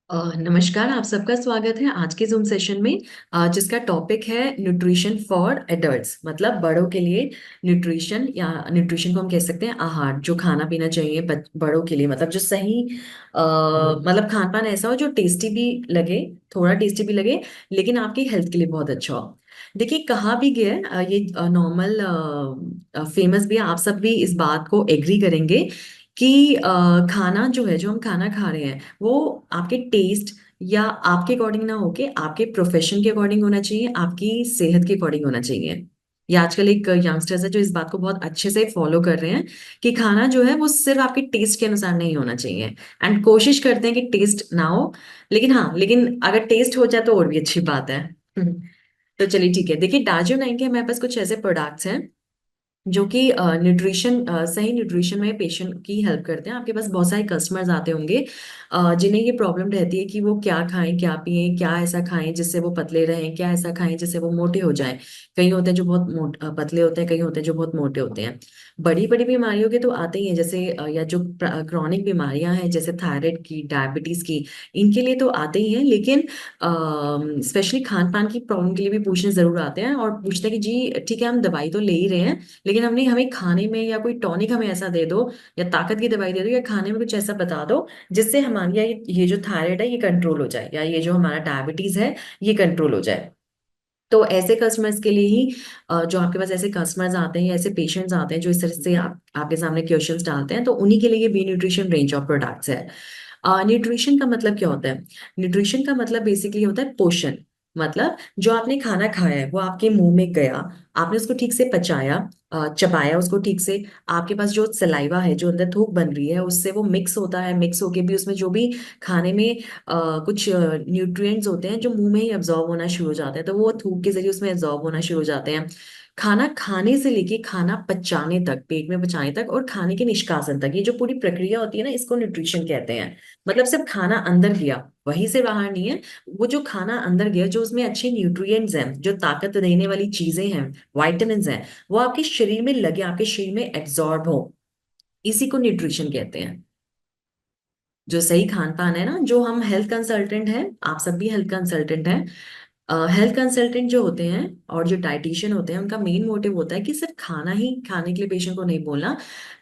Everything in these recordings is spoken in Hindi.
नमस्कार, आप सबका स्वागत है आज के ज़ूम सेशन में जिसका टॉपिक है न्यूट्रिशन फॉर एडल्ट्स। मतलब बड़ों के लिए न्यूट्रिशन, या न्यूट्रिशन को हम कह सकते हैं आहार, जो खाना पीना चाहिए बड़ों के लिए। मतलब जो सही मतलब खान पान ऐसा हो जो टेस्टी भी लगे, थोड़ा टेस्टी भी लगे, लेकिन आपकी हेल्थ के लिए बहुत अच्छा हो। देखिए, कहा भी गया है, ये नॉर्मल फेमस भी है, आप सब भी इस बात को एग्री करेंगे कि खाना जो है, जो हम खाना खा रहे हैं, वो आपके टेस्ट या आपके अकॉर्डिंग ना होके आपके प्रोफेशन के अकॉर्डिंग होना चाहिए, आपकी सेहत के अकॉर्डिंग होना चाहिए। ये आजकल एक यंगस्टर्स है जो इस बात को बहुत अच्छे से फॉलो कर रहे हैं कि खाना जो है वो सिर्फ आपके टेस्ट के अनुसार नहीं होना चाहिए। एंड कोशिश करते हैं कि टेस्ट ना हो, लेकिन हाँ, लेकिन अगर टेस्ट हो जाए तो और भी अच्छी बात है। तो चलिए ठीक है, देखिए डार्जियो 9 के हमारे पास कुछ ऐसे प्रोडक्ट्स हैं जो कि न्यूट्रिशन, सही न्यूट्रिशन में पेशेंट की हेल्प करते हैं। आपके पास बहुत सारे कस्टमर्स आते होंगे जिन्हें ये प्रॉब्लम रहती है कि वो क्या खाएं, क्या पिएं, क्या ऐसा खाएं जिससे वो पतले रहें, क्या ऐसा खाएं जिससे वो मोटे हो जाएं। कई होते हैं जो बहुत पतले होते हैं, कई होते हैं जो बहुत मोटे होते हैं। बड़ी बड़ी बीमारियों के तो आते ही हैं, जैसे या जो क्रॉनिक बीमारियां हैं जैसे थायराइड की, डायबिटीज की, इनके लिए तो आते ही हैं। लेकिन स्पेशली खान पान की प्रॉब्लम के लिए भी पूछने जरूर आते हैं और पूछते हैं कि जी ठीक है, हम दवाई तो ले ही रहे हैं, लेकिन हमने हमें खाने में या कोई टॉनिक हमें ऐसा दे दो, या ताकत की दवाई दे दो, या खाने में कुछ ऐसा बता दो जिससे हमारी, या ये जो थायराइड है ये कंट्रोल हो जाए, या ये जो हमारा डायबिटीज है ये कंट्रोल हो जाए। तो ऐसे कस्टमर्स के लिए ही जो आपके पास ऐसे कस्टमर्स आते हैं या ऐसे पेशेंट्स आते हैं जो इस तरह से आपके सामने क्वेश्चंस डालते हैं, तो उन्हीं के लिए ये B nutrition range of products है। न्यूट्रिशन का मतलब क्या होता है? न्यूट्रिशन का मतलब बेसिकली होता है पोषण। मतलब जो आपने खाना खाया है वो आपके मुंह में गया, आपने उसको ठीक से पचाया, चबाया उसको ठीक से, आपके पास जो सलाइवा है, जो अंदर थूक बन रही है, उससे वो मिक्स होता है, मिक्स होके भी उसमें जो भी खाने में कुछ न्यूट्रिएंट्स होते हैं जो मुंह में ही अब्जॉर्ब होना शुरू हो जाते हैं, तो वो थूक के जरिए उसमें अब्जॉर्ब होना शुरू हो जाते हैं। खाना खाने से लेके खाना पचाने तक, पेट में पचाने तक, और खाने के निष्कासन तक, ये जो पूरी प्रक्रिया होती है ना, इसको न्यूट्रिशन कहते हैं। मतलब सिर्फ खाना अंदर गया, वहीं से बाहर नहीं है। वो जो खाना अंदर गया, जो उसमें अच्छे न्यूट्रिएंट्स हैं, जो ताकत देने वाली चीजें हैं, वाइटामिन हैं, वो आपके शरीर में लगे, आपके शरीर में एब्जॉर्ब हो, इसी को न्यूट्रिशन कहते हैं। जो सही खान पान है ना, जो हम हेल्थ कंसल्टेंट हैं, आप सब भी हेल्थ कंसल्टेंट हैं। हेल्थ कंसल्टेंट जो होते हैं और जो डाइटिशियन होते हैं, उनका मेन मोटिव होता है कि सिर्फ खाना ही खाने के लिए पेशेंट को नहीं बोलना,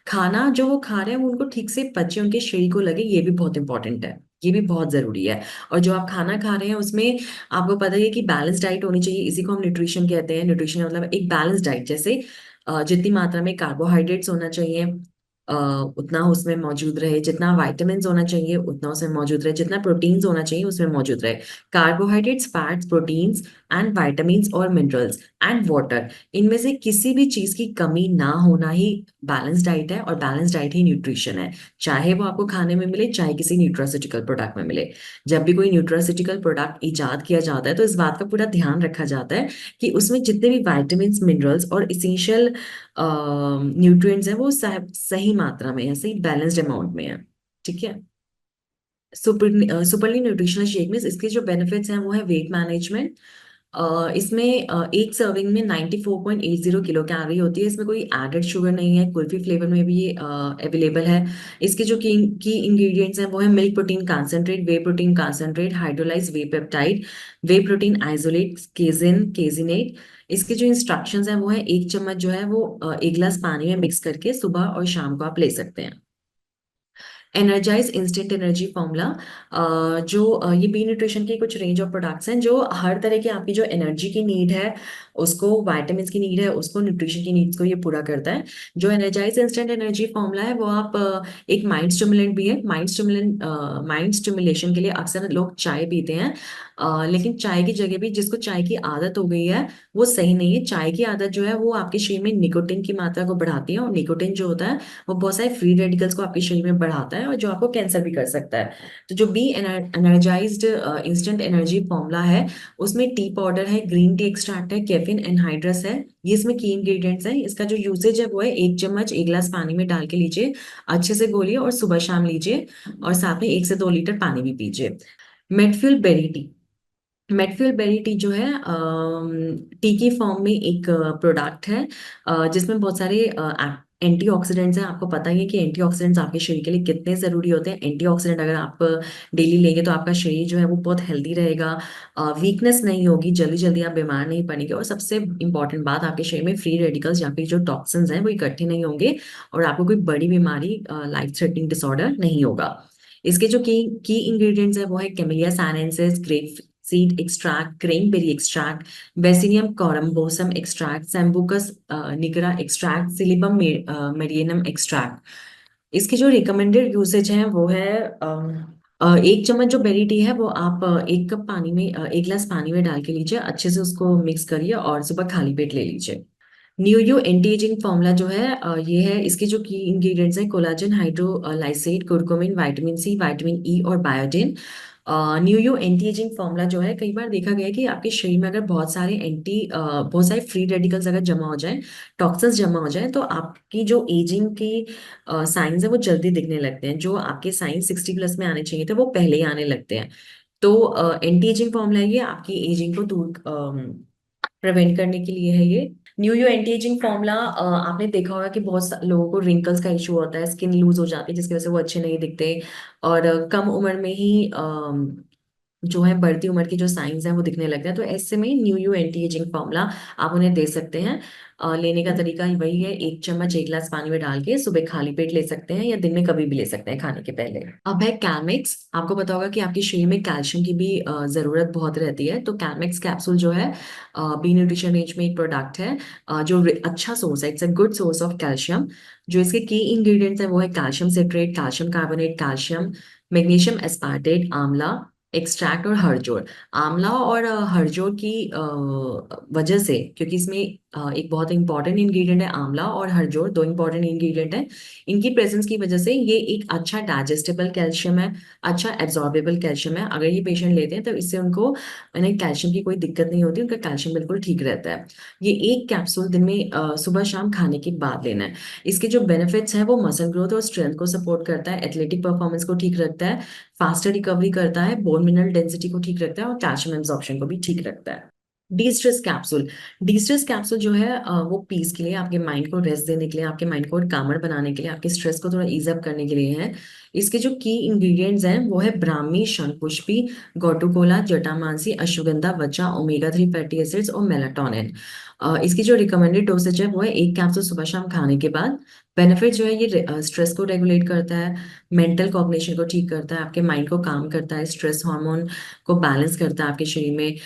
खाना जो वो खा रहे हैं वो उनको ठीक से पचे, उनके शरीर को लगे, ये भी बहुत इंपॉर्टेंट है, ये भी बहुत जरूरी है। और जो आप खाना खा रहे हैं उसमें आपको पता ही है कि बैलेंस डाइट होनी चाहिए, इसी को हम न्यूट्रिशन कहते हैं। न्यूट्रिशन मतलब एक बैलेंस डाइट, जैसे जितनी मात्रा में कार्बोहाइड्रेट्स होना चाहिए अ, उतना उसमें मौजूद रहे, जितना विटामिन होना चाहिए उतना उसमें मौजूद रहे, जितना प्रोटीन्स होना चाहिए उसमें मौजूद रहे। Carbohydrates, fats, proteins and vitamins और मिनरल्स एंड वाटर, इनमें से किसी भी चीज की कमी ना होना ही बैलेंस डाइट है, और बैलेंस डाइट ही न्यूट्रिशन है। चाहे वो आपको खाने में मिले, चाहे किसी न्यूट्रास्यूटिकल प्रोडक्ट में मिले। जब भी कोई न्यूट्रास्यूटिकल प्रोडक्ट इजाद किया जाता है तो इस बात का पूरा ध्यान रखा जाता है कि उसमें जितने भी विटामिन्स, मिनरल्स और इसेंशियल न्यूट्रिएंट्स हैं वो सही मात्रा में है, सही बैलेंस्ड अमाउंट में है। ठीक है। सुपरली न्यूट्रिशनल शेक में इसके जो बेनिफिट्स हैं वो है वेट मैनेजमेंट। इसमें एक सर्विंग में 94.80 किलो कैलोरी होती है। इसमें कोई एडेड शुगर नहीं है, कुल्फी फ्लेवर में भी ये अवेलेबल है। इसके जो की इंग्रेडिएंट्स हैं वो है मिल्क प्रोटीन कॉन्सेंट्रेट, वे प्रोटीन कॉन्सेंट्रेट, हाइड्रोलाइज वे पेप्टाइड, वे प्रोटीन आइसोलेट, केजिन, केजिनेट। इसके जो इंस्ट्रक्शंस हैं वो है, एक चम्मच जो है वो एक गिलास पानी में मिक्स करके सुबह और शाम को आप ले सकते हैं। एनर्जाइज इंस्टेंट एनर्जी फॉर्मूला, जो ये बी न्यूट्रिशन की कुछ रेंज ऑफ प्रोडक्ट्स हैं जो हर तरह की आपकी जो एनर्जी की नीड है उसको, वाइटामिन की नीड है उसको, न्यूट्रिशन की नीड्स को ये पूरा करता है। जो एनर्जाइज इंस्टेंट एनर्जी फॉर्मूला है वो आप एक माइंड स्टिमुलेंट भी है। माइंड स्टिमुलेशन के लिए अक्सर लोग चाय पीते हैं, लेकिन चाय की जगह भी, जिसको चाय की आदत हो गई है वो सही नहीं है। चाय की आदत जो है वो आपके शरीर में निकोटिन की मात्रा को बढ़ाती है, और निकोटिन जो होता है वो बहुत सारे फ्री रेडिकल्स को आपके शरीर में बढ़ाता है, और जो आपको कैंसर भी कर सकता है। तो जो B energized instant energy formula है, उसमें टी पाउडर है, ग्रीन टी एक्सट्रैक्ट है, कैफीन एनहाइड्रस है, ये इसमें की इंग्रेडिएंट्स हैं। इसका जो यूसेज है वो है, एक चम्मच एक गिलास पानी में डाल के लीजिए, अच्छे से घोलिए और सुबह शाम लीजिए, और साथ में 1 से 2 लीटर पानी भी पीजिए। मेडफ्यूल बेरी टी, मेडफ्यूल बेरी टी जो है टी की फॉर्म में एक प्रोडक्ट है, जिसमें बहुत सारे एंटीऑक्सीडेंट्स हैं। आपको पता ही है कि एंटीऑक्सीडेंट्स आपके शरीर के लिए कितने ज़रूरी होते हैं। एंटीऑक्सीडेंट अगर आप डेली लेंगे तो आपका शरीर जो है वो बहुत हेल्दी रहेगा, वीकनेस नहीं होगी, जल्दी जल्दी आप बीमार नहीं पड़ेंगे, और सबसे इंपॉर्टेंट बात, आपके शरीर में फ्री रेडिकल्स या फिर जो टॉक्सिन्स हैं वो इकट्ठे नहीं होंगे, और आपको कोई बड़ी बीमारी, लाइफ थ्रेटनिंग डिसऑर्डर नहीं होगा। इसके जो की की इंग्रेडिएंट्स है वो है camellia sinensis, grape seed extract, cranberry extract, vaccinium corymbosum extract, sambucus nigra extract, silybum marianum extract. इसकी जो रिकमेंडेड यूसेज है वो है, एक चम्मच जो बेरी टी है वो आप एक कप पानी में, एक गिलास पानी में डाल के लीजिए, अच्छे से उसको मिक्स करिए और सुबह खाली पेट ले लीजिए। न्यूयू एंटी एजिंग फॉर्मूला जो है, ये है, इसके जो की इंग्रेडिएंट्स हैं, collagen hydrolysate, curcumin, vitamin C, vitamin E और बायोटिन। न्यूयू एंटी एजिंग फॉर्मूला जो है, कई बार देखा गया है कि आपके शरीर में अगर बहुत सारे फ्री रेडिकल्स अगर जमा हो जाएं, टॉक्सिन्स जमा हो जाएं, तो आपकी जो एजिंग की साइंस है वो जल्दी दिखने लगते हैं। जो आपके साइंस 60+ में आने चाहिए थे वो पहले ही आने लगते हैं। तो एंटी एजिंग फॉर्मूला ये आपकी एजिंग को दूर प्रिवेंट करने के लिए है ये। न्यूयू एंटी एजिंग फॉर्मूला, आपने देखा होगा कि लोगों को रिंकल्स का इशू होता है, स्किन लूज हो जाती है जिसकी वजह से वो अच्छे नहीं दिखते, और कम उम्र में ही जो है बढ़ती उम्र की जो साइंस हैं वो दिखने लगते हैं। तो ऐसे में न्यूयू एंटी एजिंग फॉर्मूला आप उन्हें दे सकते हैं। लेने का तरीका ही वही है, एक चम्मच एक गिलास पानी में डाल के सुबह खाली पेट ले सकते हैं, या दिन में कभी भी ले सकते हैं खाने के पहले। अब है कैलमेक्स। आपको पता होगा कि आपके शरीर में कैल्शियम की भी जरूरत बहुत रहती है, तो कैलमेक्स कैप्सूल जो है, बी न्यूट्रिशन रेंज में एक प्रोडक्ट है, जो अच्छा सोर्स है, it's a good source of calcium. जो इसके की इंग्रेडिएंट्स है वो है calcium citrate, calcium carbonate, calcium magnesium aspartate, आंवला एक्सट्रैक्ट और हरजोर। आंवला और हरजोर की वजह से, क्योंकि इसमें एक बहुत इंपॉर्टेंट इंग्रेडिएंट है आंवला और हरजोर, दो इंपॉर्टेंट इंग्रेडिएंट है, इनकी प्रेजेंस की वजह से ये एक अच्छा डाइजेस्टेबल कैल्शियम है, अच्छा एब्जॉर्बेबल कैल्शियम है। अगर ये पेशेंट लेते हैं तो इससे उनको यानी कैल्शियम की कोई दिक्कत नहीं होती, उनका कैल्शियम बिल्कुल ठीक रहता है। ये एक कैप्सूल दिन में सुबह शाम खाने के बाद लेना है। इसके जो बेनिफिट्स हैं वो मसल ग्रोथ और स्ट्रेंथ को सपोर्ट करता है, एथलेटिक परफॉर्मेंस को ठीक रखता है, फास्टर रिकवरी करता है, बोन मिनरल डेंसिटी को ठीक रखता है, और कैल्शियम एब्जॉर्प्शन को भी ठीक रखता है। D stress capsule. D stress capsule जो है, वो पीस के लिए, आपके माइंड को रेस्ट देने के लिए, आपके माइंड को कामर बनाने के लिए, आपके स्ट्रेस को थोड़ा ईज अप करने के लिए है। इसके जो की इंग्रेडिएंट्स हैं वो है ब्राह्मी, शंखपुष्पी, गोटुकोला, जटामांसी, अश्वगंधा, वचा, ओमेगा 3 फैटी एसिड्स और मेलाटोनिन। इसकी जो रिकमेंडेड डोसेज है वो है एक कैप्सूल सुबह शाम खाने के बाद। बेनिफिट जो है, ये स्ट्रेस को रेगुलेट करता है, मेंटल कॉग्निशन को ठीक करता है, आपके माइंड को काम करता है, स्ट्रेस हार्मोन को बैलेंस करता है आपके शरीर में,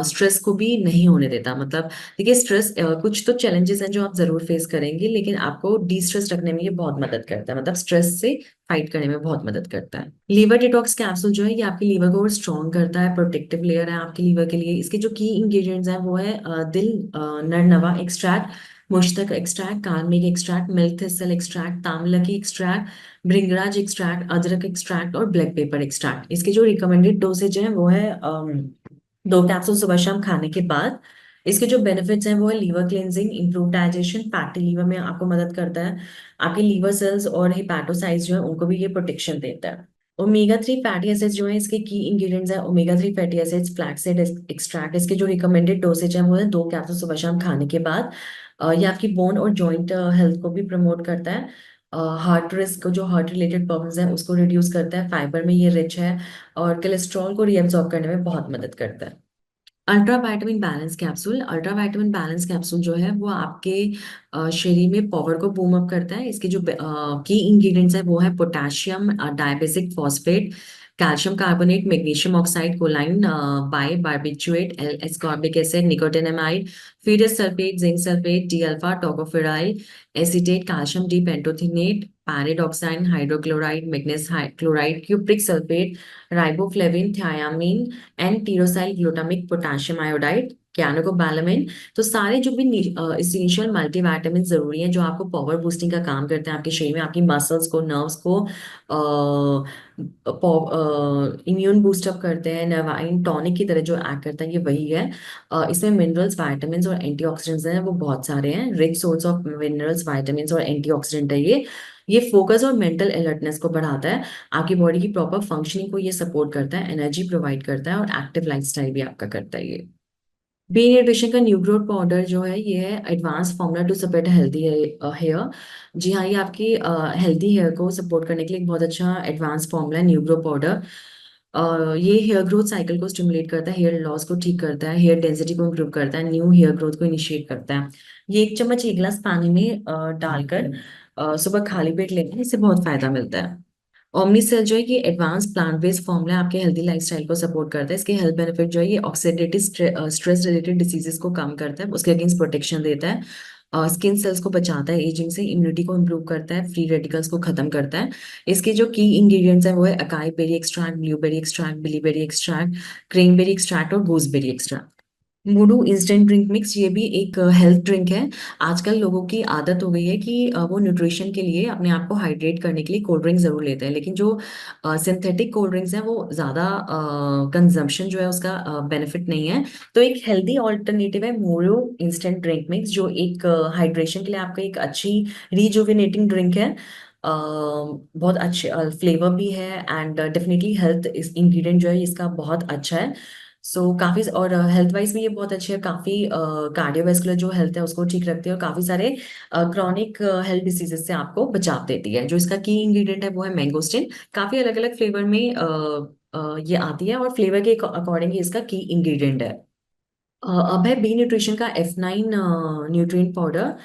स्ट्रेस को भी नहीं होने देता। मतलब देखिए, स्ट्रेस, कुछ तो चैलेंजेस हैं जो आप जरूर फेस करेंगे, लेकिन आपको डी स्ट्रेस रखने में ये बहुत मदद करता है, मतलब स्ट्रेस से फाइट करने में बहुत मदद करता है। लीवर डिटॉक्स कैप्सूल जो है, ये आपके लीवर को स्ट्रॉन्ग करता है, प्रोटेक्टिव लेयर है आपके लीवर के लिए। इसके जो की इंग्रेडिएंट्स हैं वो है, नरनवा एक्सट्रैक्ट, मुश्तक एक्सट्रैक्ट, कालमेघ एक्सट्रैक्ट, मिल्क थिसल एक्सट्रैक्ट, तामलकी एक्सट्रैक्ट, भृंगराज एक्सट्रैक्ट, अदरक एक्सट्रैक्ट और ब्लैक पेपर एक्सट्रैक्ट। इसके जो रिकमेंडेड डोसेज है वो है, दो कैप्सूल सुबह शाम खाने के बाद। इसके जो बेनिफिट्स हैं वो है liver cleansing, improve digestion, fatty liver में आपको मदद करता है, आपके लीवर सेल्स और हिपैटोसाइट्स जो है उनको भी ये प्रोटेक्शन देता है। ओमेगा 3 फैटी एसिड्स जो है, इसके की इंग्रेडिएंट्स है omega 3 fatty acids, flaxseed extract. इसके जो रिकमेंडेड डोसेज है वो है दो कैप्सूल सुबह शाम खाने के बाद। ये आपकी बोन और जॉइंट हेल्थ को भी प्रमोट करता है, हार्ट रिस्क, जो हार्ट रिलेटेड प्रॉब्लम्स हैं उसको रिड्यूस करता है, फाइबर में ये रिच है, और कोलेस्ट्रॉल को रीअब्सॉर्ब करने में बहुत मदद करता है। Ultra vitamin balance capsule. Ultra vitamin balance capsule जो है वो आपके शरीर में पावर को बूम अप करता है। इसके जो की इंग्रेडिएंट्स है वो है potassium dibasic phosphate, calcium carbonate, magnesium oxide, choline bi barbiturate, L ascorbic acid, nicotinamide, ferrous sulphate, zinc sulphate, D alpha tocopheryl acetate, calcium D pantothenate, pyridoxine, hydrochloride, manganese chloride, cupric sulphate, riboflavin, thiamine and tyrosyl glutamic potassium iodide, cyanocobalamin. तो सारे जो भी इसेंशियल मल्टीविटामिन जरूरी हैं, जो आपको पावर बूस्टिंग का काम करते हैं आपके शरीर में, आपकी मसल्स को, नर्व्स को इम्यून बूस्टअप करते हैं, नर्वाइन टॉनिक की तरह जो एक्ट करता है, ये वही है। इसमें मिनरल्स, वाइटामिन और एंटीऑक्सीडेंट्स हैं वो बहुत सारे हैं, rich source of minerals, vitamin और एंटीऑक्सीडेंट है ये फोकस और मेंटल अलर्टनेस को बढ़ाता है, आपकी बॉडी की प्रॉपर फंक्शनिंग को ये सपोर्ट करता है, एनर्जी प्रोवाइड करता है, और एक्टिव लाइफस्टाइल भी आपका करता है ये। बी न्यूट्रिशन का न्यू ग्रोथ पाउडर जो है ये है advance formula to support healthy hair. जी हाँ, ये आपकी हेल्दी हेयर को सपोर्ट करने के लिए एक बहुत अच्छा एडवांस फॉर्मूला है न्यू ग्रोथ पाउडर। ये हेयर ग्रोथ साइकिल को स्टिमुलेट करता है, हेयर लॉस को ठीक करता है, हेयर डेंसिटी को इम्प्रूव करता है, न्यू हेयर ग्रोथ को इनिशिएट करता है। ये 1 चम्मच 1 गिलास पानी में डालकर सुबह खाली पेट लेना, इससे बहुत फायदा मिलता है। ओमनीसेल जो है कि एडवांस प्लांट बेस्ड फॉर्मूला आपके हेल्दी लाइफस्टाइल को सपोर्ट करता है। इसके हेल्थ बेनिफिट जो है ये ऑक्सीडेटिव स्ट्रेस रिलेटेड डिसीजेस को कम करता है, उसके अगेंस्ट प्रोटेक्शन देता है, स्किन सेल्स को बचाता है एजिंग से, इम्यूनिटी को इम्प्रूव करता है, फ्री रेडिकल्स को खत्म करता है। इसके जो की इंग्रेडिएंट्स हैं वो है acai berry extract, blueberry extract, bilberry extract, cranberry extract और गूसबेरी एक्सट्रैक्ट। मोडू इंस्टेंट ड्रिंक मिक्स ये भी एक हेल्थ ड्रिंक है। आजकल लोगों की आदत हो गई है कि वो न्यूट्रिशन के लिए अपने आप को हाइड्रेट करने के लिए कोल्ड ड्रिंक जरूर लेते हैं, लेकिन जो सिंथेटिक कोल्ड ड्रिंक्स हैं वो ज़्यादा कंजम्पशन जो है उसका बेनिफिट नहीं है। तो एक हेल्दी ऑल्टरनेटिव है मोरू इंस्टेंट ड्रिंक मिक्स, जो एक हाइड्रेशन के लिए आपका एक अच्छी रिजुविनेटिंग ड्रिंक है। बहुत अच्छे फ्लेवर भी है एंड डेफिनेटली हेल्थ इस इंग्रेडिएंट जो है इसका बहुत अच्छा है। काफी और हेल्थ वाइज भी ये बहुत अच्छी है, काफी कार्डियोवास्कुलर जो हेल्थ है उसको ठीक रखती है, और काफी सारे क्रॉनिक हेल्थ डिसीजेस से आपको बचाव देती है। जो इसका की इंग्रेडिएंट है वो है मैंगोस्टिन। काफी अलग अलग फ्लेवर में ये आती है, और फ्लेवर के अकॉर्डिंग इसका की इंग्रेडिएंट है। अब है बी न्यूट्रिशन का F9 न्यूट्रिएंट पाउडर।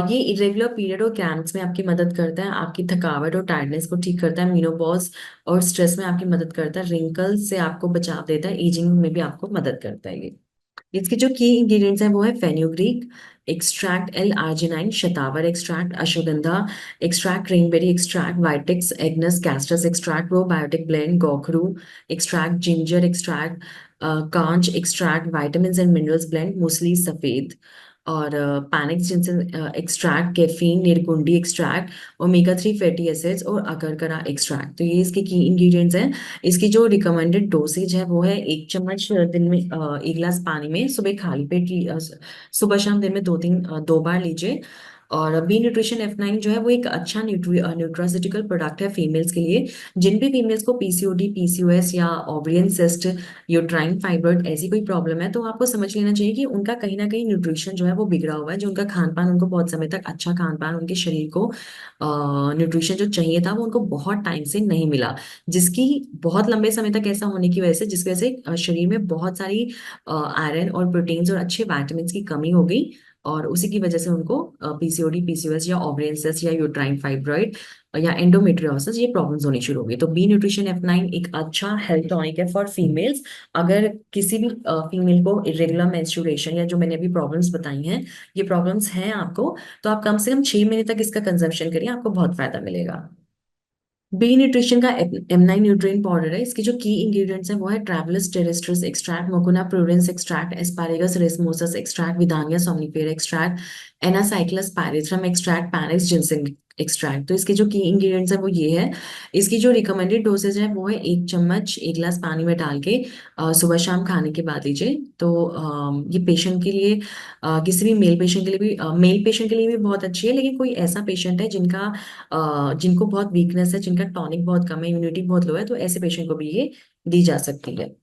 ये इरेगुलर पीरियड और क्रैम्प्स में आपकी मदद करता है, आपकी थकावट और टायर्डनेस को ठीक करता है, मेनोपॉज और स्ट्रेस में आपकी मदद करता है, रिंकल्स से आपको बचाव देता है, एजिंग में भी आपको मदद करता है ये। इसके जो की इंग्रेडिएंट्स हैं वो है फेन्यूग्रीक एक्सट्रैक्ट, एल आर्जिनाइन, शतावर extract, ashwagandha extract, cranberry extract, vitex agnus castus extract, probiotic blend, गोखरू एक्सट्रैक्ट, जिंजर एक्सट्रैक्ट, कांच extract, vitamins and minerals blend, मूसली सफेद, और पैनिक्स जिनसे एक्सट्रैक्ट, कैफीन, निरगुंडी एक्सट्रैक्ट, ओमेगा 3 फैटी एसिड्स और अकरकरा एक्सट्रैक्ट। तो ये इसके की इंग्रेडिएंट्स हैं। इसकी जो रिकमेंडेड डोसेज है वो है 1 चम्मच दिन में 1 गिलास पानी में सुबह खाली पेट सुबह शाम दिन में 2 बार लीजिए। और बी न्यूट्रिशन F9 जो है वो एक अच्छा न्यूट्रास्यूटिकल प्रोडक्ट है फीमेल्स के लिए। जिन भी फीमेल्स को पीसीओडी, पीसीओएस या ओवरियन सिस्ट, यूट्राइन फाइब्रॉइड ऐसी कोई प्रॉब्लम है, तो आपको समझ लेना चाहिए कि उनका कहीं ना कहीं न्यूट्रिशन जो है वो बिगड़ा हुआ है। जो उनका खान पान, उनको बहुत समय तक अच्छा खान पान, उनके शरीर को न्यूट्रिशन जो चाहिए था वो उनको बहुत टाइम से नहीं मिला, जिसकी बहुत लंबे समय तक ऐसा होने की वजह से, जिसकी वजह से शरीर में बहुत सारी आयरन और प्रोटीन्स और अच्छे विटामिन की कमी हो गई, और उसी की वजह से उनको पीसीओडी, पीसीओएस या ओवरियन सिस्ट या यूट्राइन फाइब्रॉइड या एंडोमेट्रियोसिस ये प्रॉब्लम्स होनी शुरू हो गई। तो बी न्यूट्रिशन F9 एक अच्छा हेल्थ टॉनिक है फॉर फीमेल्स। अगर किसी भी फीमेल को इरेगुलर मेंस्ट्रुएशन या जो मैंने अभी प्रॉब्लम्स बताई हैं, ये प्रॉब्लम्स हैं आपको, तो आप कम से कम 6 महीने तक इसका कंजम्पशन करिए, आपको बहुत फायदा मिलेगा। बी न्यूट्रिशन का M9 न्यूट्रिएंट पाउडर है। इसके जो की इंग्रेडिएंट्स हैं वो है tribulus terrestris extract, mucuna pruriens extract, asparagus racemosus extract, withania somnifera extract, anacyclus pyrethrum extract, panax ginseng extract. तो इसके जो की इंग्रेडिएंट्स है वो ये है। इसकी जो रिकमेंडेड डोसेज है वो है 1 चम्मच 1 गिलास पानी में डाल के सुबह शाम खाने के बाद लीजिए। तो ये पेशेंट के लिए, किसी भी मेल पेशेंट के लिए भी, मेल पेशेंट के लिए भी बहुत अच्छी है, लेकिन कोई ऐसा पेशेंट है जिनको बहुत वीकनेस है, जिनका टॉनिक बहुत कम है, इम्यूनिटी बहुत लो है, तो ऐसे पेशेंट को भी ये दी जा सकती है।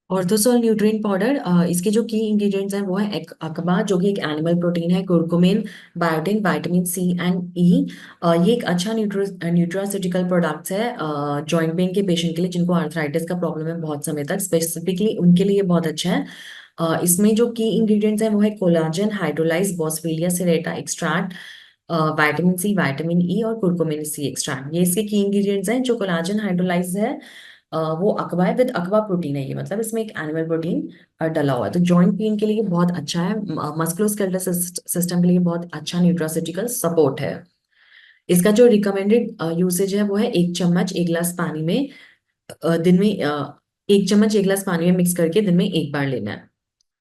ऑर्थोसोल न्यूट्रिएंट पाउडर, इसके जो की इंग्रेडिएंट्स हैं वो है अकबा, जो कि एक एनिमल प्रोटीन है, curcumin, biotin, vitamin C and E. ये एक अच्छा न्यूट्रास्यूटिकल प्रोडक्ट्स है जॉइंट पेन के पेशेंट के लिए, जिनको आर्थराइटिस का प्रॉब्लम है बहुत समय तक, स्पेसिफिकली उनके लिए बहुत अच्छा है। इसमें जो की इंग्रेडिएंट्स हैं वो है collagen hydrolyse, boswellia serrata extract, vitamin C, vitamin E और कुर्कुमिन सी एक्सट्रैक्ट। ये इसके की इंग्रेडिएंट्स हैं। जो कोलाजन हाइड्रोलाइज है वो अकवा है, विद अकवा प्रोटीन है, ये मतलब इसमें एक एनिमल प्रोटीन डला हुआ है, तो जॉइंट पेन के लिए बहुत अच्छा है, मस्कुलोस्केलेटल सिस्टम के लिए बहुत अच्छा न्यूट्रास्यूटिकल सपोर्ट है। इसका जो रिकमेंडेड यूसेज है वो है 1 चम्मच 1 गिलास पानी में दिन में 1 चम्मच 1 गिलास पानी में मिक्स करके दिन में 1 बार लेना है।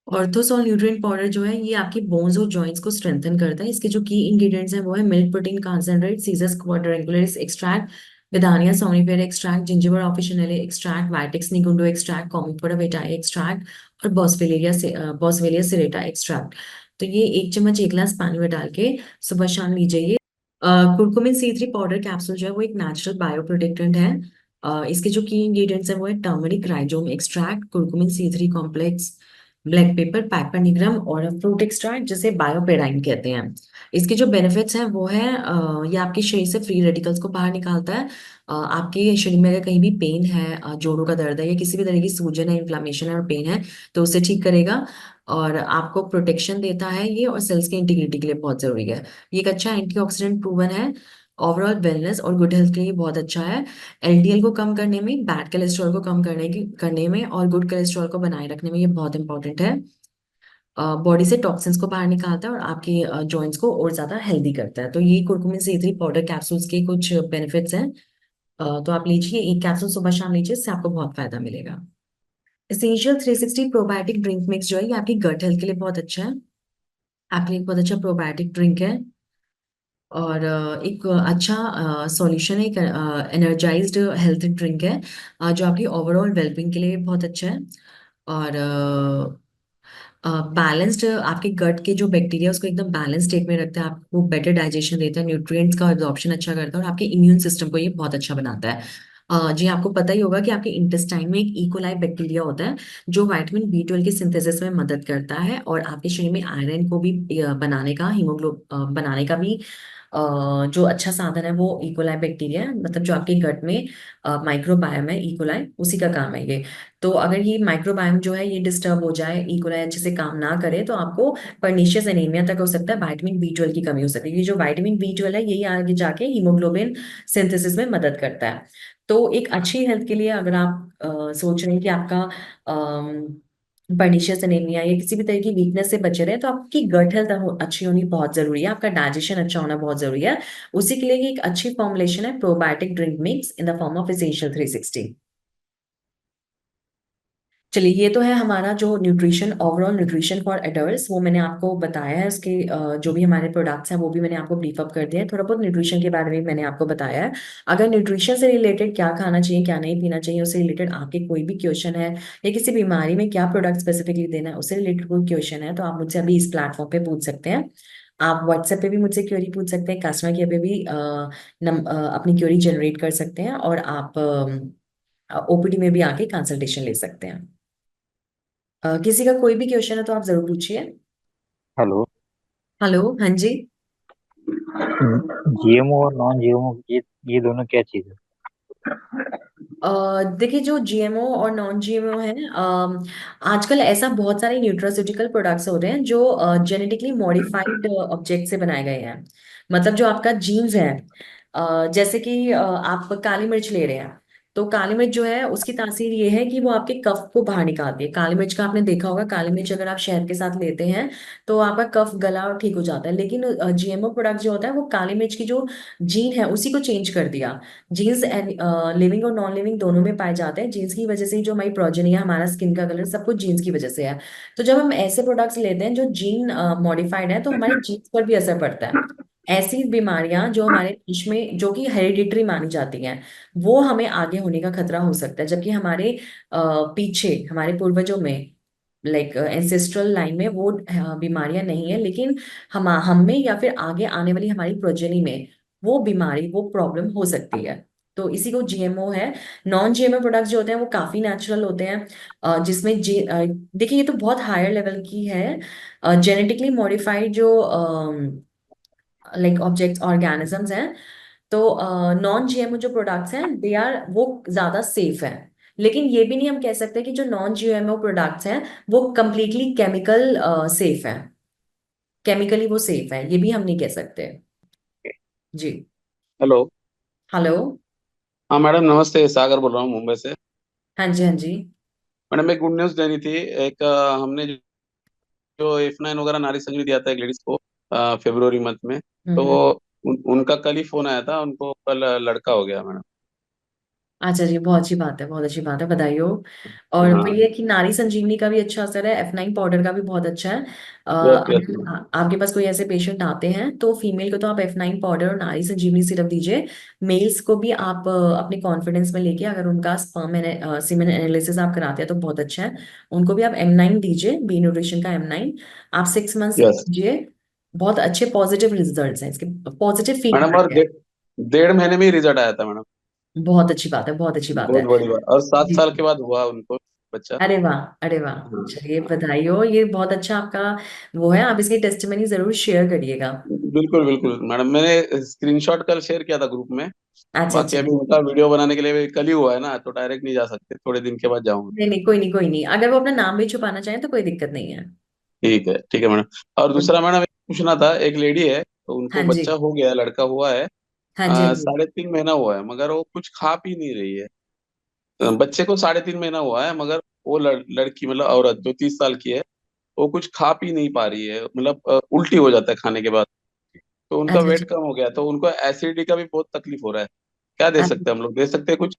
ऑर्थोसॉल न्यूट्रिएंट पाउडर जो है ये आपकी बोन्स और जॉइंट्स को स्ट्रेंथन करता है। इसके जो की इंग्रेडिएंट्स हैं वो है milk protein concentrate, cissus quadrangularis extract, withania somnifera extract, ginger officinale extract, vitex negundo extract, commiphora wightii extract और बॉस्वेलिया सिरेटा एक्सट्रैक्ट। तो ये 1 चम्मच 1 गिलास पानी में डाल के सुबह शाम लीजिए ये। कुर्कुमिन C3 पाउडर कैप्सूल जो है वो एक नेचुरल बायो प्रोटेक्टेंट है। इसके जो की इंग्रेडिएंट्स हैं वो है turmeric rhizome extract, curcumin C3 complex, black pepper, piper nigrum और फ्रूट एक्सट्रैक्ट जिसे बायोपेराइन कहते हैं। इसके जो बेनिफिट्स हैं वो है ये आपके शरीर से फ्री रेडिकल्स को बाहर निकालता है। आपके शरीर में अगर कहीं भी पेन है, जोड़ों का दर्द है या किसी भी तरह की सूजन है, इन्फ्लामेशन है और पेन है, तो उसे ठीक करेगा। और आपको प्रोटेक्शन देता है ये, और सेल्स की इंटीग्रिटी के लिए बहुत जरूरी है। ये एक अच्छा एंटीऑक्सीडेंट प्रूवन है। ओवरऑल वेलनेस और गुड हेल्थ के लिए बहुत अच्छा है। एलडीएल को कम करने में, बैड कोलेस्ट्रॉल को कम करने में और गुड कोलेस्ट्रॉल को बनाए रखने में ये बहुत इंपॉर्टेंट है। बॉडी से टॉक्सिन्स को बाहर निकालता है और आपके जॉइंट्स को और ज्यादा हेल्दी करता है। तो ये कुरकुमिन C3 पाउडर कैप्सूल्स के कुछ बेनिफिट्स हैं। तो आप लीजिए, एक कैप्सूल सुबह शाम लीजिए, इससे आपको बहुत फायदा मिलेगा। एसेंशियल 360 प्रोबायोटिक ड्रिंक मिक्स जो है ये आपकी गट हेल्थ के लिए बहुत अच्छा है। आपके लिए एक बहुत अच्छा प्रोबायोटिक ड्रिंक है। और एक अच्छा सॉल्यूशन है, एक एनर्जाइज्ड हेल्थ ड्रिंक है, जो आपकी ओवरऑल वेलबींग के लिए बहुत अच्छा है। और बैलेंस्ड आपके गट के जो बैक्टीरिया उसको एकदम बैलेंस स्टेट में रखता है, आपको बेटर डाइजेशन देता है, न्यूट्रिएंट्स का एब्जॉर्प्शन अच्छा करता है और आपके इम्यून सिस्टम को ये बहुत अच्छा बनाता है। जी, आपको पता ही होगा कि आपके इंटेस्टाइन में एक इकोलाई बैक्टीरिया होता है जो विटामिन B12 के सिंथेसिस में मदद करता है, और आपके शरीर में आयरन को भी बनाने का, बनाने का भी जो अच्छा साधन है वो इकोलाई बैक्टीरिया है। मतलब जो आपके गट में माइक्रोबायम है, इकोलाई उसी का काम है ये। तो अगर ये माइक्रोबायम जो है ये डिस्टर्ब हो जाए, इकोलाई अच्छे से काम ना करे, तो आपको पर्नीशियस एनीमिया तक हो सकता है, विटामिन B12 की कमी हो सकती है। ये जो विटामिन B12 है यही आगे जाके हीमोग्लोबिन सिंथेसिस में मदद करता है। तो एक अच्छी हेल्थ के लिए अगर आप सोच रहे हैं कि आपका पर्नीशियस एनीमिया या किसी भी तरह की वीकनेस से बचे रहे, तो आपकी गट हेल्थ अच्छी होनी बहुत जरूरी है, आपका डाइजेशन अच्छा होना बहुत जरूरी है। उसी के लिए ये एक अच्छी फॉर्मुलेशन है, probiotic drink mix in the form of essential 360। चलिए, ये तो है हमारा जो nutrition, overall nutrition for adults, वो मैंने आपको बताया है। उसके जो भी हमारे प्रोडक्ट्स हैं वो भी मैंने आपको ब्रीफ अप कर दिया है। थोड़ा बहुत न्यूट्रिशन के बारे में मैंने आपको बताया है। अगर न्यूट्रिशन से रिलेटेड क्या खाना चाहिए क्या नहीं पीना चाहिए उससे रिलेटेड आपके कोई भी क्वेश्चन है, या किसी बीमारी में क्या प्रोडक्ट स्पेसिफिकली देना है उससे रिलेटेड कोई क्वेश्चन है, तो आप मुझसे अभी इस प्लेटफॉर्म पे पूछ सकते हैं। आप व्हाट्सएप पे भी मुझसे क्वेरी पूछ सकते हैं, कस्टमर केयर पे भी अपनी क्वेरी जनरेट कर सकते हैं, और आप ओपीडी में भी आके कंसल्टेशन ले सकते हैं। किसी का कोई भी क्वेश्चन है तो आप जरूर पूछिए। हेलो। हेलो, हाँ जी। जीएमओ और नॉन जीएमओ ये दोनों क्या चीज है? देखिए, जो जीएमओ और नॉन जीएमओ है, आजकल ऐसा बहुत सारे न्यूट्रास्यूटिकल प्रोडक्ट्स हो रहे हैं जो जेनेटिकली मॉडिफाइड ऑब्जेक्ट से बनाए गए हैं। मतलब जो आपका जीन्स है, जैसे कि आप काली मिर्च ले रहे हैं, तो काली मिर्च जो है उसकी तासीर ये है कि वो आपके कफ को बाहर निकालती है। काली मिर्च का आपने देखा होगा, काली मिर्च अगर आप शहद के साथ लेते हैं तो आपका कफ गला और ठीक हो जाता है। लेकिन जीएमओ प्रोडक्ट जो होता है वो काली मिर्च की जो जीन है उसी को चेंज कर दिया। जीन्स लिविंग और नॉन लिविंग दोनों में पाए जाते हैं। जीन्स की वजह से ही जो हमारी प्रोजेनी है, हमारा स्किन का कलर, सब कुछ जीन्स की वजह से है। तो जब हम ऐसे प्रोडक्ट्स लेते हैं जो जीन मॉडिफाइड है, तो हमारे जीन्स पर भी असर पड़ता है। ऐसी बीमारियां जो हमारे देश में जो कि हेरिडिटरी मानी जाती हैं, वो हमें आगे होने का खतरा हो सकता है। जबकि हमारे पीछे हमारे पूर्वजों में, लाइक एंसेस्ट्रल लाइन में, वो बीमारियां नहीं है, लेकिन हम में या फिर आगे आने वाली हमारी प्रोजेनी में वो बीमारी, वो प्रॉब्लम हो सकती है। तो इसी को जीएमओ है। नॉन जीएमओ प्रोडक्ट्स जो होते हैं वो काफी नेचुरल होते हैं, जिसमें देखिए ये तो बहुत हायर लेवल की है। जेनेटिकली मॉडिफाइड जो लाइक ऑब्जेक्ट्स, ऑर्गेनिजम्स हैं, तो नॉन जीएमओ जो प्रोडक्ट्स हैं दे आर, वो ज्यादा सेफ है। लेकिन ये भी नहीं हम कह सकते कि जो नॉन जीएमओ प्रोडक्ट्स हैं वो कंप्लीटली केमिकल सेफ है, केमिकली वो सेफ है, ये भी हम नहीं कह सकते। जी। हेलो। हेलो। हाँ मैडम, नमस्ते। सागर बोल रहा हूँ मुंबई से। हाँ जी, हाँ जी। मैडम, एक गुड न्यूज़ देनी थी। एक हमने जो F9 वगैरह नारी संजीवनी दिया था एक लेडीज को फरवरी मंथ में। तो हम्म। उनका कल ही फोन आया था, उनको कल लड़का हो गया मैडम। अच्छा जी, बहुत अच्छी बात है, बहुत अच्छी बात है, बधाई हो। और हाँ। वही है कि नारी संजीवनी का भी अच्छा असर है, F9 पाउडर का भी बहुत अच्छा है। Okay okay. अगर आपके पास कोई ऐसे पेशेंट आते हैं तो फीमेल को तो आप F9 पाउडर और नारी संजीवनी सिरप दीजिए। मेल्स को भी आप अपने कॉन्फिडेंस में लेके, अगर उनका स्पर्म सीमेन एनालिसिस आप कराते हैं तो बहुत अच्छा है, उनको भी आप M9 दीजिए, बी न्यूट्रिशन का M9। आप 6 मंथ्स यस दीजिए। बहुत अच्छे पॉजिटिव रिजल्ट्स हैं इसके, पॉजिटिव मैडम। फीडबैक और है। 1.5 महीने में ही रिजल्ट आया था मैडम। बहुत अच्छी बात है, बहुत अच्छी बात बहुत है। बड़ी बात। और 7 साल जी। के बाद हुआ उनको। बच्चा। अरे वाह, अरे वाह। हाँ। चलिए बधाई हो, ये बहुत अच्छा आपका वो है। आप इसकी टेस्टिमनी जरूर शेयर करिएगा। बिल्कुल बिल्कुल मैडम, मैंने स्क्रीनशॉट कल शेयर किया था ग्रुप में। अच्छा बाकी अच्छा। अभी उनका वीडियो बनाने के लिए कल ही हुआ है ना, तो डायरेक्ट नहीं जा सकते, थोड़े दिन के बाद जाऊंगा। नहीं नहीं, कोई नहीं, कोई नहीं, अगर वो अपना नाम भी छुपाना चाहें तो कोई दिक्कत नहीं है। ठीक है मैडम। और दूसरा मैडम, एक पूछना था, एक लेडी है तो हाँ उनको जी, बच्चा हो गया, लड़का हुआ है। हाँ जी, हाँ जी। 3.5 महीना हुआ है, मगर वो कुछ खा पी नहीं रही है। बच्चे को 3.5 महीना हुआ है, मगर वो लड़की मतलब औरत जो 30 साल की है, वो कुछ खा पी नहीं पा रही है, मतलब उल्टी हो जाता है खाने के बाद। तो उनका अच्छा वेट जी। कम हो गया, तो उनको एसिडिटी का भी बहुत तकलीफ हो रहा है। क्या दे सकते हैं हम लोग, दे सकते हैं कुछ?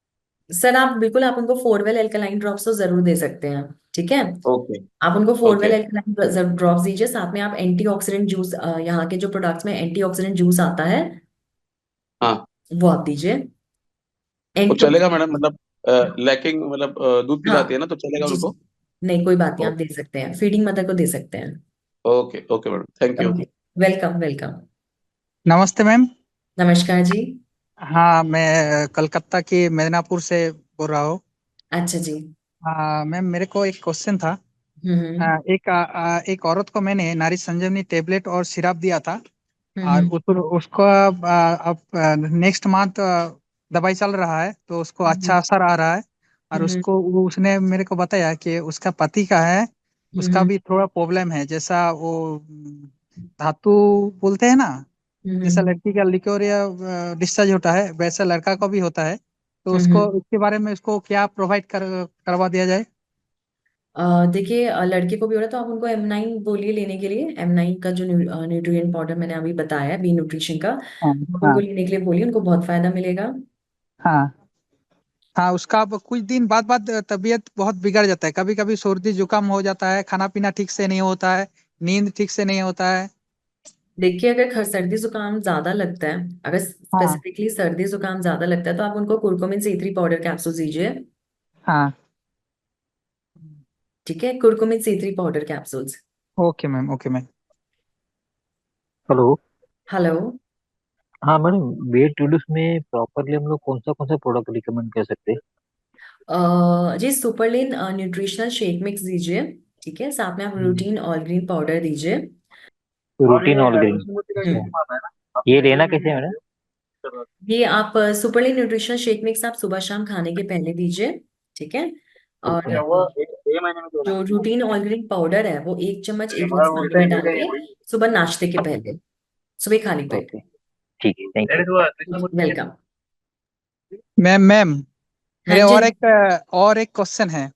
सर आप बिल्कुल, आप उनको फोरवेल एल्कलाइन ड्रॉप्स तो जरूर दे सकते हैं। ठीक है। ओके। आप उनको फोरवेल ओके। एल्कलाइन ड्रॉप्स दीजिए, साथ में आप एंटीऑक्सीडेंट जूस, यहाँ के जो प्रोडक्ट्स में एंटीऑक्सीडेंट जूस आता है हाँ। वो आप दीजिए। वो चलेगा एंटीऑक्सीडेंट। मैडम, मतलब लैकिंग, मतलब दूध हाँ पिलाती है ना, तो चलेगा जी उनको? जी। नहीं कोई बात नहीं, आप ओ- दे सकते हैं, फीडिंग मदर को दे सकते हैं। Okay okay madam, thank you. Okay. Welcome welcome. नमस्ते मैम। नमस्कार जी। हाँ, मैं कलकत्ता की मिदनापुर से बोल रहा हूँ। अच्छा जी। हाँ मैम, मेरे को एक क्वेश्चन था। हम्म एक औरत को मैंने नारी संजीवनी टेबलेट और सिरप दिया था। और हम्म उसको अब नेक्स्ट मंथ दवाई चल रहा है, तो उसको हम्म अच्छा असर आ रहा है। और हम्म उसने मेरे को बताया कि उसका पति का है, उसका हम्म भी थोड़ा प्रॉब्लम है, जैसा वो धातु बोलते हैं ना, जैसा हम्म लड़की का लिकोरिया डिस्चार्ज होता है, वैसा लड़का को भी होता है। तो उसको हम्म। इसके बारे में उसको क्या प्रोवाइड करवा दिया जाए? देखिए, लड़के को भी हो रहा है तो आप उनको M9 बोलिए लेने के लिए। M9 का जो न्यूट्रिएंट पाउडर मैंने अभी बताया, बी न्यूट्रिशन का, हाँ आप उनको हाँ लेने के लिए बोलिए, उनको बहुत फायदा मिलेगा। हाँ। हाँ, उसका अब कुछ दिन बाद तबीयत बहुत बिगड़ जाता है, कभी कभी सर्दी जुकाम हो जाता है, खाना पीना ठीक से नहीं होता है, नींद ठीक से नहीं होता है। देखिए, अगर सर्दी जुकाम ज्यादा लगता है, अगर हाँ स्पेसिफिकली सर्दी जुकाम ज्यादा लगता है, तो आप उनको कुरकुमिन C3 पाउडर कैप्सूल दीजिए। हाँ। ठीक है, curcumin C3 powder capsules. Okay ma'am, okay ma'am. Hello. Hello. हाँ मैडम, वेट रिड्यूस में प्रॉपरली हम लोग कौन सा प्रोडक्ट रिकमेंड कर सकते हैं? जी, सुपरलिन न्यूट्रिशनल शेक मिक्स दीजिए। ठीक है, साथ में आप रूटीन ऑल ग्रीन पाउडर दीजिए। Routine all green. हम्म। ये लेना कैसे है मैडम? ये आप सुपरलिन न्यूट्रिशनल शेक मिक्स आप सुबह शाम खाने के पहले दीजिए। ठीक है। और ओके। जो रूटीन ऑल ग्रीन पाउडर है वो 1 चम्मच 1 गिलास पानी में डाल के सुबह नाश्ते के पहले, सुबह खाली पेट। ओके, ठीक है, thank you. Welcome. Ma'am ma'am, हाँ मेरे जी। और एक क्वेश्चन है।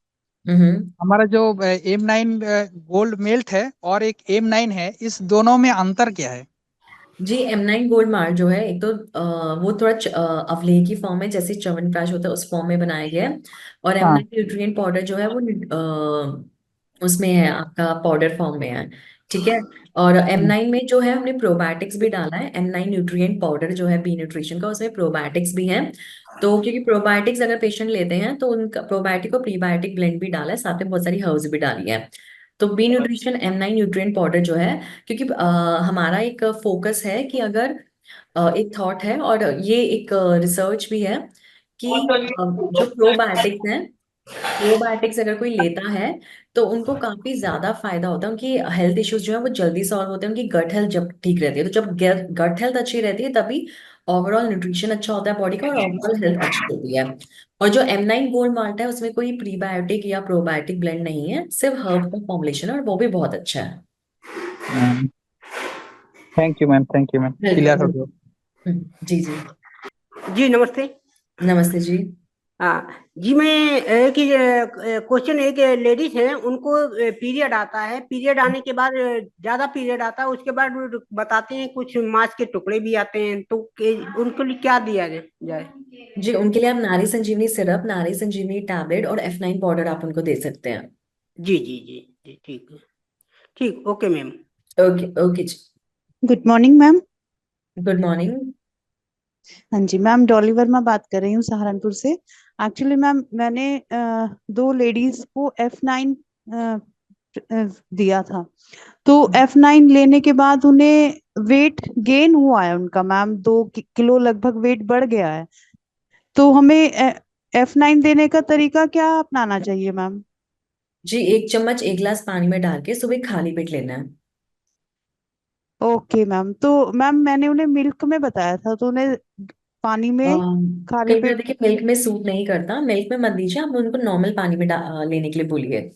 हम्म। हमारा जो M9 गोल्ड मेल्ट है और एक M9 है, इस दोनों में अंतर क्या है? जी, M9 गोल्ड मार्क जो है, एक तो वो थोड़ा अवलेह की फॉर्म है, जैसे च्यवनप्राश होता है उस फॉर्म में बनाया गया है। और हाँ। M9 न्यूट्रिएंट पाउडर जो है वो उसमें है, आपका पाउडर फॉर्म में है। ठीक है। और हम्म, M9 में जो है हमने प्रोबायोटिक्स भी डाला है। M9 न्यूट्रिएंट पाउडर जो है बी न्यूट्रिशन का, उसमें प्रोबायोटिक्स भी है। तो क्योंकि प्रोबायोटिक्स अगर पेशेंट लेते हैं तो उनका प्रोबायोटिक और प्रीबायोटिक ब्लेंड भी डाला है, साथ में बहुत सारी हर्ब्स भी डाली है। तो B nutrition M9 nutrient powder जो है, क्योंकि हमारा एक फोकस है कि अगर एक थॉट है और ये एक रिसर्च भी है कि जो प्रोबायोटिक्स हैं, प्रोबायोटिक्स अगर कोई लेता है तो उनको काफी ज्यादा फायदा होता है, उनकी हेल्थ इश्यूज जो है वो जल्दी सॉल्व होते हैं, उनकी गट हेल्थ जब ठीक रहती है, तो जब गट हेल्थ अच्छी रहती है तभी ओवरऑल न्यूट्रिशन अच्छा होता है बॉडी का और ओवरऑल हेल्थ अच्छी होती है। और जो M9 गोल्ड माल्ट है उसमें कोई प्रीबायोटिक या प्रोबायोटिक ब्लेंड नहीं है, सिर्फ हर्ब का फॉर्मुलेशन है और वो भी बहुत अच्छा है। Thank you ma'am, thank you ma'am, clear welcome हो गया। वेलकम। जी जी। जी नमस्ते। नमस्ते जी। हाँ जी, मैं एक क्वेश्चन, एक लेडीज है, उनको पीरियड आता है, पीरियड आने के बाद ज्यादा पीरियड आता है, उसके बाद वो बताते हैं कुछ मांस के टुकड़े भी आते हैं, तो उनके लिए क्या दिया जाए? जी, उनके लिए आप नारी संजीवनी सिरप, नारी संजीवनी टैबलेट और F9 पाउडर आप उनको दे सकते हैं। जी जी जी जी, ठीक है। ठीक, ओके मैम। ओके ओके जी। Good morning ma'am. Good morning. हाँ जी मैम, डॉली वर्मा बात कर रही हूँ सहारनपुर से। एक्चुअली मैम मैंने दो लेडीज को F9 दिया था, तो F9 लेने के बाद उन्हें वेट गेन हुआ है उनका मैम, 2 किलो लगभग वेट बढ़ गया है। तो हमें F9 देने का तरीका क्या अपनाना चाहिए मैम? जी 1 चम्मच 1 गिलास पानी में डाल के सुबह खाली पेट लेना है। ओके मैम, तो मैम मैंने उन्हें मिल्क में बताया था, तो उन्हें पानी में खाली कई बार पेट। देखिए मिल्क में सूट नहीं करता, मिल्क में मत दीजिए, आप उनको नॉर्मल पानी में लेने के लिए बोलिए।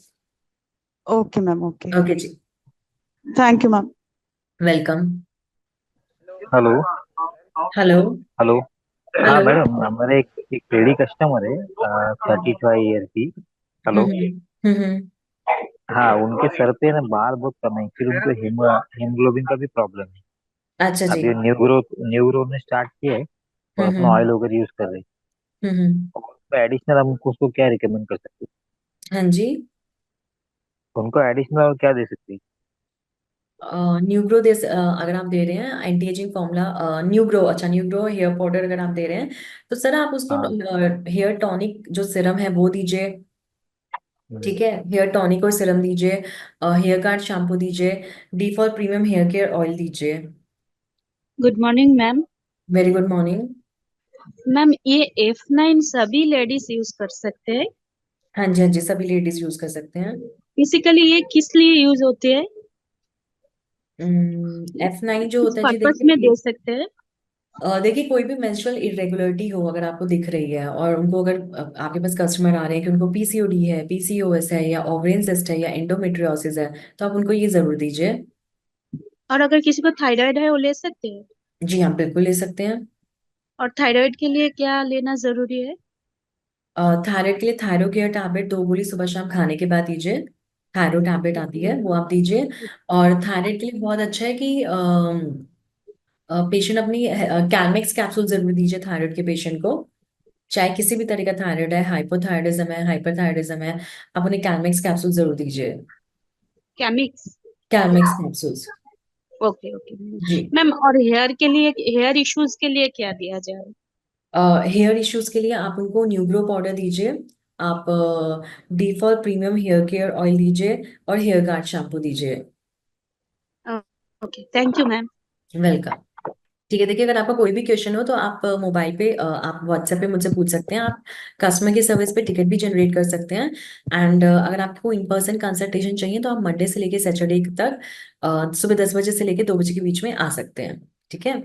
Okay ma'am, okay. ओके जी। Thank you ma'am. Welcome. Hello. Hello. Hello. हाँ हेलो। मैडम, हमारे एक लेडी कस्टमर है 35 ईयर की। हेलो। हम्म। हाँ, उनके सर पे ना बाल बहुत कम है, फिर उनको हेमोग्लोबिन का भी प्रॉब्लम है। अच्छा जी। अभी न्यू ग्रोथ ने स्टार्ट किया है, और अपना हम्म। ऑयल वगैरह यूज कर रहे हैं। हम्म। और एडिशनल हम उसको क्या रिकमेंड कर सकते हाँ जी। हैं? उनको एडिशनल और क्या दे सकते हैं? न्यूग्रो अगर आप दे रहे हैं एंटी एजिंग फॉर्मूला, न्यूग्रो, अच्छा न्यूग्रो हेयर पाउडर अगर आप दे रहे हैं तो सर आप उसको हाँ। हेयर टॉनिक जो सिरम है वो दीजिए। हम्म। ठीक है, हेयर टॉनिक और सिरम दीजिए, हेयर गार्ड शैम्पू दीजिए, D for premium hair care oil दीजिए। Good morning ma'am. Very good morning. Ma'am ये F9 सभी लेडीज यूज कर सकते हैं? हाँ जी, हाँ जी, सभी लेडीज यूज कर सकते हैं। बेसिकली ये किस लिए यूज होते हैं? F9 जो किस होता है जी पर्पस में देखिए, दे सकते हैं? देखिए कोई भी मेंस्ट्रुअल इरेगुलरिटी हो अगर आपको दिख रही है और उनको अगर आपके पास कस्टमर आ रहे हैं कि उनको पीसीओडी है, पीसीओएस है या ओवरियन सिस्ट है या एंडोमेट्रियोसिस है, तो आप उनको ये जरूर दीजिए। और अगर किसी को थायराइड है वो ले सकते हैं? जी हाँ, बिल्कुल ले सकते हैं। और थायराइड के लिए क्या लेना जरूरी है? थायराइड के लिए थायरो केयर टैबलेट 2 गोली सुबह शाम खाने के बाद दीजिए। थायरो टैबलेट आती है वो आप दीजिए। और थायराइड के लिए बहुत अच्छा है कि पेशेंट अपनी कैलमेक्स कैप्सूल जरूर दीजिए थायराइड के पेशेंट को। चाहे किसी भी तरह का थायराइड है, हाइपोथायराइडिज्म है, हाइपरथायराइडिज्म है, आप उन्हें कैलमेक्स कैप्सूल जरूर दीजिए। कैमिक्स। कैलमेक्स कैप्सूल्स। ओके ओके जी। मैम। और हेयर के लिए, हेयर इश्यूज के लिए क्या दिया जाए? हेयर इश्यूज के लिए आप उनको न्यूग्रो पाउडर दीजिए, आप D for premium hair care oil दीजिए और हेयर गार्ड शैम्पू दीजिए। Okay, thank you ma'am. Welcome. ठीक है, देखिए अगर आपका कोई भी क्वेश्चन हो तो आप मोबाइल पे आप व्हाट्सएप पे मुझसे पूछ सकते हैं, आप कस्टमर की सर्विस पे टिकट भी जनरेट कर सकते हैं। एंड अगर आपको इन पर्सन कंसल्टेशन चाहिए तो आप मंडे से लेके सैटरडे तक सुबह 10 बजे से लेके 2 बजे के बीच में आ सकते हैं। ठीक है।